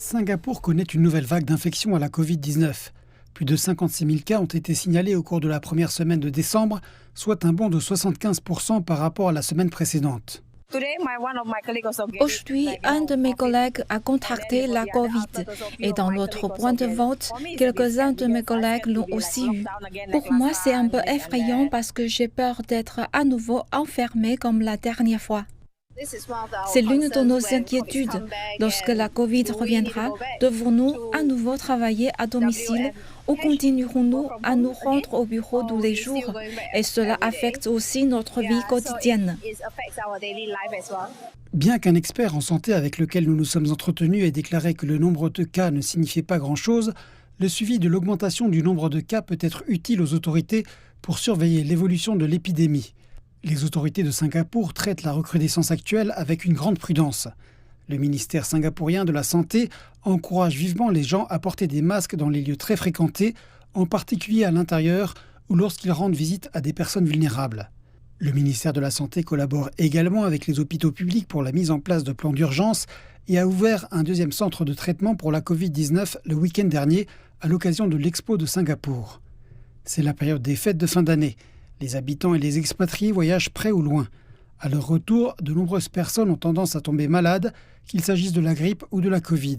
Singapour connaît une nouvelle vague d'infection à la Covid-19. Plus de 56 000 cas ont été signalés au cours de la première semaine de décembre, soit un bond de 75% par rapport à la semaine précédente. Aujourd'hui, un de mes collègues a contracté la Covid et dans notre point de vente, quelques-uns de mes collègues l'ont aussi eu. Pour moi, c'est un peu effrayant parce que j'ai peur d'être à nouveau enfermé comme la dernière fois. C'est l'une de nos inquiétudes. Lorsque la Covid reviendra, devrons-nous à nouveau travailler à domicile ou continuerons-nous à nous rendre au bureau tous les jours? Et cela affecte aussi notre vie quotidienne. Bien qu'un expert en santé avec lequel nous nous sommes entretenus ait déclaré que le nombre de cas ne signifiait pas grand-chose, le suivi de l'augmentation du nombre de cas peut être utile aux autorités pour surveiller l'évolution de l'épidémie. Les autorités de Singapour traitent la recrudescence actuelle avec une grande prudence. Le ministère singapourien de la Santé encourage vivement les gens à porter des masques dans les lieux très fréquentés, en particulier à l'intérieur ou lorsqu'ils rendent visite à des personnes vulnérables. Le ministère de la Santé collabore également avec les hôpitaux publics pour la mise en place de plans d'urgence et a ouvert un deuxième centre de traitement pour la Covid-19 le week-end dernier à l'occasion de l'Expo de Singapour. C'est la période des fêtes de fin d'année. Les habitants et les expatriés voyagent près ou loin. À leur retour, de nombreuses personnes ont tendance à tomber malades, qu'il s'agisse de la grippe ou de la Covid.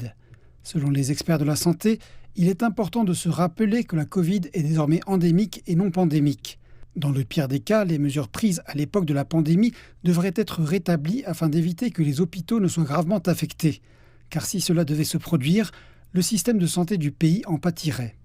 Selon les experts de la santé, il est important de se rappeler que la Covid est désormais endémique et non pandémique. Dans le pire des cas, les mesures prises à l'époque de la pandémie devraient être rétablies afin d'éviter que les hôpitaux ne soient gravement affectés. Car si cela devait se produire, le système de santé du pays en pâtirait.